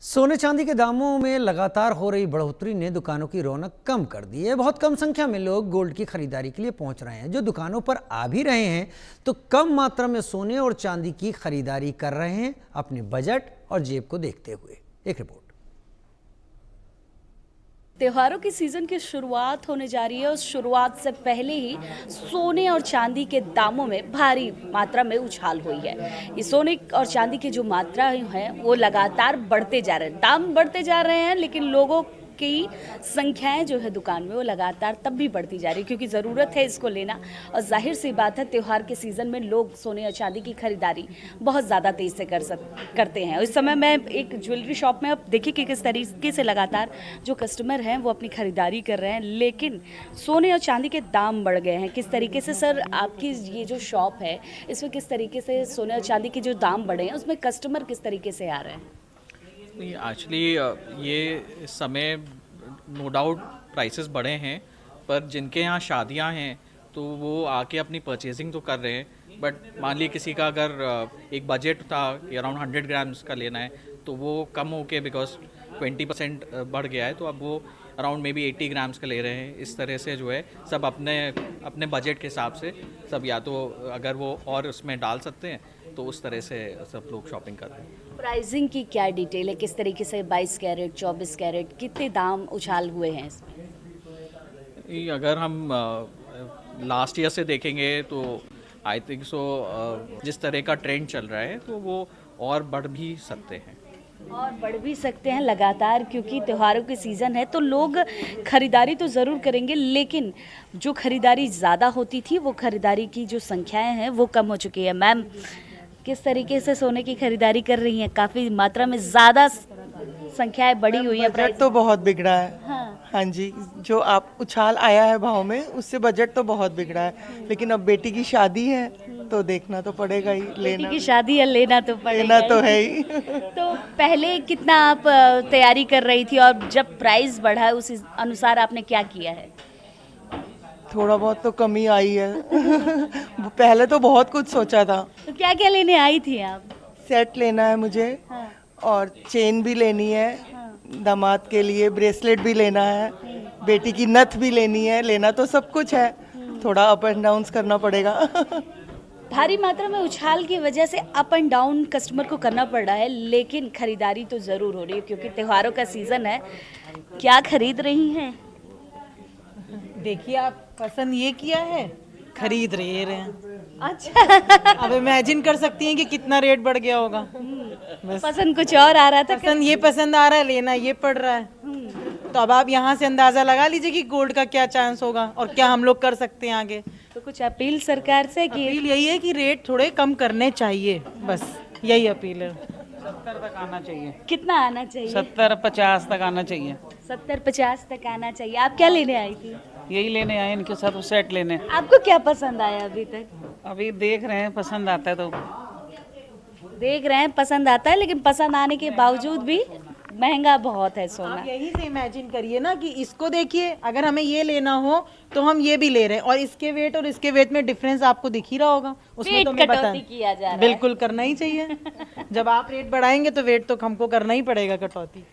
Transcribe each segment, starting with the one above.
सोने चांदी के दामों में लगातार हो रही बढ़ोतरी ने दुकानों की रौनक कम कर दी है। बहुत कम संख्या में लोग गोल्ड की खरीदारी के लिए पहुंच रहे हैं। जो दुकानों पर आ भी रहे हैं तो कम मात्रा में सोने और चांदी की खरीदारी कर रहे हैं, अपने बजट और जेब को देखते हुए। एक रिपोर्ट। त्योहारों की सीजन की शुरुआत होने जा रही है। उस शुरुआत से पहले ही सोने और चांदी के दामों में भारी मात्रा में उछाल हुई है। ये सोने और चांदी की जो मात्रा है वो लगातार बढ़ते जा रहे हैं। दाम बढ़ते जा रहे हैं, लेकिन लोगों की संख्याएं जो है दुकान में वो लगातार तब भी बढ़ती जा रही है, क्योंकि ज़रूरत है इसको लेना। और जाहिर सी बात है, त्यौहार के सीज़न में लोग सोने और चांदी की खरीदारी बहुत ज़्यादा तेज़ से करते हैं। इस समय मैं एक ज्वेलरी शॉप में, अब देखिए कि किस तरीके से लगातार जो कस्टमर हैं वो अपनी खरीदारी कर रहे हैं, लेकिन सोने और चांदी के दाम बढ़ गए हैं। किस तरीके से सर आपकी ये जो शॉप है इसमें किस तरीके से सोने और चांदी के जो दाम बढ़े हैं उसमें कस्टमर किस तरीके से आ रहे हैं? एक्चुअली ये इस समय नो डाउट प्राइसेस बढ़े हैं, पर जिनके यहाँ शादियाँ हैं तो वो आके अपनी परचेजिंग तो कर रहे हैं। बट मान लीजिए किसी का अगर एक बजट था कि अराउंड 100 ग्राम्स का लेना है तो वो कम हो के, बिकॉज 20% बढ़ गया है, तो अब वो अराउंड मे बी 80 ग्राम्स का ले रहे हैं। इस तरह से जो है सब अपने अपने बजट के हिसाब से सब, या तो अगर वो और उसमें डाल सकते हैं तो उस तरह से सब लोग शॉपिंग कर रहे हैं। प्राइसिंग की क्या डिटेल है? किस तरीके से 22 कैरेट, 24 कैरेट, कितने दाम उछाल हुए हैं इसमें? अगर हम लास्ट ईयर से देखेंगे तो आई थिंक सो जिस तरह का ट्रेंड चल रहा है तो वो और बढ़ भी सकते हैं। और बढ़ भी सकते हैं लगातार, क्योंकि त्योहारों की सीज़न है तो लोग खरीदारी तो ज़रूर करेंगे, लेकिन जो खरीदारी ज़्यादा होती थी वो खरीदारी की जो संख्याएं हैं वो कम हो चुकी है। मैम, किस तरीके से सोने की खरीदारी कर रही हैं? काफ़ी मात्रा में ज़्यादा संख्याएं बढ़ी हुई हैं। बजट तो बहुत बिगड़ा है। हाँ जी, जो आप उछाल आया है भाव में उससे बजट तो बहुत बिगड़ा है, लेकिन अब बेटी की शादी है तो देखना तो पड़ेगा ही। बेटी की शादी है, लेना तो पड़ेगा, लेना तो है ही। तो पहले कितना आप तैयारी कर रही थी और जब प्राइस बढ़ा उस अनुसार आपने क्या किया है? थोड़ा बहुत तो कमी आई है। पहले तो बहुत कुछ सोचा था। तो क्या क्या लेने आई थी आप? सेट लेना है मुझे, हाँ। और चेन भी लेनी है, दामाद के लिए ब्रेसलेट भी लेना है, बेटी की नथ भी लेनी है। लेना तो सब कुछ है, थोड़ा अप एंड डाउन करना पड़ेगा। भारी मात्रा में उछाल की वजह से अप एंड डाउन कस्टमर को करना पड़ रहा है, लेकिन खरीदारी तो ज़रूर हो रही है क्योंकि त्योहारों का सीज़न है। क्या खरीद रही हैं? देखिए, आप पसंद ये किया है, खरीद रहे हैं। अच्छा। अब इमेजिन कर सकती हैं कि कितना रेट बढ़ गया होगा। बस पसंद कुछ और आ रहा था। पसंद आ रहा है, लेना ये पड़ रहा है। तो अब आप यहाँ से अंदाजा लगा लीजिए कि गोल्ड का क्या चांस होगा और क्या हम लोग कर सकते हैं आगे। तो कुछ अपील सरकार से कि अपील यही है कि रेट थोड़े कम करने चाहिए, बस यही अपील है। 70 तक आना चाहिए। कितना आना चाहिए? 70-50 तक आना चाहिए। 70-50 तक आना चाहिए। आप क्या लेने आई थी? यही लेने आए, इनके साथ सेट लेने। आपको क्या पसंद आया अभी तक? अभी देख रहे हैं, पसंद आता है तो देख रहे हैं, पसंद आता है, लेकिन पसंद आने के बावजूद भी महंगा बहुत है सोना। आप यही से इमेजिन करिए ना कि इसको देखिए, अगर हमें ये लेना हो तो हम ये भी ले रहे हैं, और इसके वेट और इसके वेट में डिफरेंस आपको दिख ही रहा होगा। उसमें तो मैं कटौती किया जा रहा है। बिल्कुल करना ही चाहिए। जब आप रेट बढ़ाएंगे तो वेट तो हमको करना ही पड़ेगा, कटौती।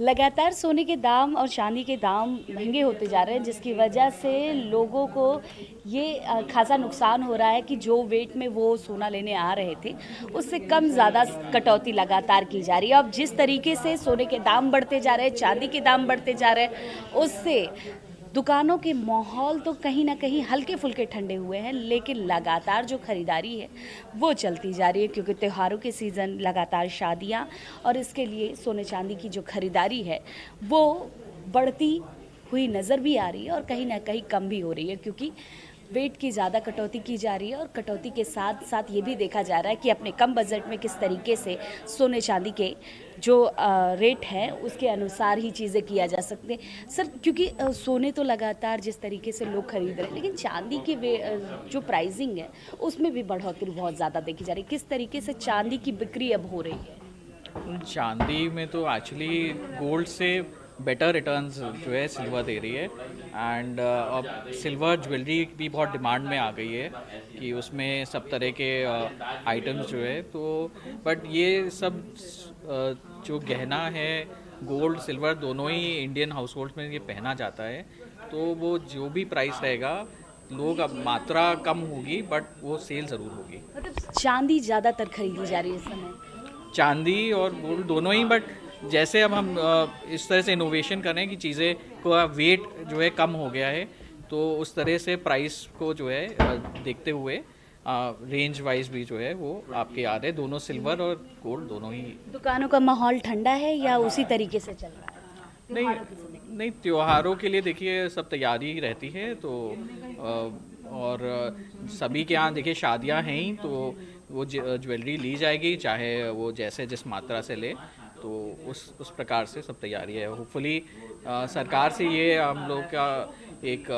लगातार सोने के दाम और चांदी के दाम महंगे होते जा रहे हैं, जिसकी वजह से लोगों को ये खासा नुकसान हो रहा है कि जो वेट में वो सोना लेने आ रहे थे उससे कम ज़्यादा कटौती लगातार की जा रही है। अब जिस तरीके से सोने के दाम बढ़ते जा रहे हैं, चांदी के दाम बढ़ते जा रहे हैं, उससे दुकानों के माहौल तो कहीं ना कहीं हल्के फुल्के ठंडे हुए हैं, लेकिन लगातार जो खरीदारी है वो चलती जा रही है, क्योंकि त्योहारों के सीज़न, लगातार शादियां, और इसके लिए सोने चांदी की जो खरीदारी है वो बढ़ती हुई नज़र भी आ रही है और कहीं ना कहीं कम भी हो रही है, क्योंकि वेट की ज़्यादा कटौती की जा रही है। और कटौती के साथ साथ ये भी देखा जा रहा है कि अपने कम बजट में किस तरीके से सोने चांदी के जो रेट है उसके अनुसार ही चीज़ें किया जा सकते हैं। सर, क्योंकि सोने तो लगातार जिस तरीके से लोग खरीद रहे हैं, लेकिन चांदी की जो प्राइसिंग है उसमें भी बढ़ोतरी बहुत ज़्यादा देखी जा रही है। किस तरीके से चांदी की बिक्री अब हो रही है? चांदी में तो एक्चुअली गोल्ड से बेटर रिटर्न्स जो है सिल्वर दे रही है। एंड अब सिल्वर ज्वेलरी भी बहुत डिमांड में आ गई है कि उसमें सब तरह के आइटम्स जो है, तो बट ये सब जो गहना है, गोल्ड सिल्वर दोनों ही इंडियन हाउस होल्ड में ये पहना जाता है, तो वो जो भी प्राइस रहेगा, लोग अब मात्रा कम होगी बट वो सेल ज़रूर होगी। मतलब चांदी ज़्यादातर खरीदी जा रही है इस समय। चांदी और गोल्ड दोनों ही, बट जैसे अब हम इस तरह से इनोवेशन कर रहे हैं कि चीज़ें को वेट जो है कम हो गया है, तो उस तरह से प्राइस को जो है देखते हुए रेंज वाइज भी जो है वो आपके आ रहे हैं, दोनों सिल्वर और गोल्ड दोनों ही। दुकानों का माहौल ठंडा है या उसी तरीके से चल रहा है? नहीं, त्योहारों के लिए देखिए सब तैयारी रहती है, तो और सभी के यहाँ देखिए शादियाँ हैं ही, तो वो ज्वेलरी ली जाएगी, चाहे वो जैसे जिस मात्रा से ले, तो उस प्रकार से सब तैयारी है। होपफुली सरकार से ये हम लोग का एक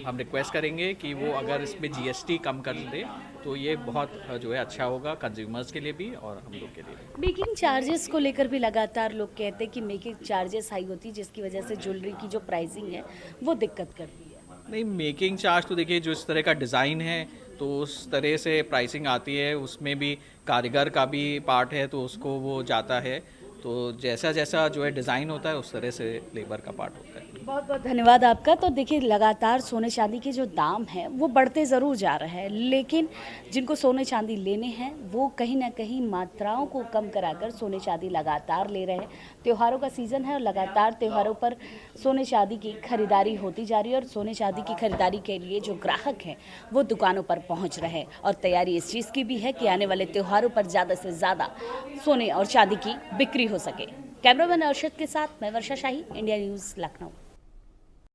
हम रिक्वेस्ट करेंगे कि वो अगर इसमें जीएसटी कम कर दे तो ये बहुत जो है अच्छा होगा कंज्यूमर्स के लिए भी और हम लोग के लिए भी। मेकिंग चार्जेस को लेकर भी लगातार लोग कहते हैं कि मेकिंग चार्जेस हाई होती है, जिसकी वजह से ज्वेलरी की जो प्राइसिंग है वो दिक्कत करती है। नहीं, मेकिंग चार्ज तो देखिए जो इस तरह का डिज़ाइन है तो उस तरह से प्राइसिंग आती है, उसमें भी कारीगर का भी पार्ट है तो उसको वो जाता है, तो जैसा जैसा जो है डिज़ाइन होता है उस तरह से लेबर का पार्ट होता है। बहुत बहुत धन्यवाद आपका। तो देखिए लगातार सोने चांदी के जो दाम हैं वो बढ़ते ज़रूर जा रहे हैं, लेकिन जिनको सोने चांदी लेने हैं वो कहीं ना कहीं मात्राओं को कम कराकर सोने चांदी लगातार ले रहे हैं। त्योहारों का सीज़न है और लगातार त्योहारों पर सोने चांदी की खरीदारी होती जा रही है, और सोने चांदी की खरीदारी के लिए जो ग्राहक हैं वो दुकानों पर पहुँच रहे हैं, और तैयारी इस चीज़ की भी है कि आने वाले त्योहारों पर ज़्यादा से ज़्यादा सोने और चांदी की बिक्री हो सके। कैमरामैन अर्शद के साथ मैं वर्षा शाही, इंडिया न्यूज़ लखनऊ।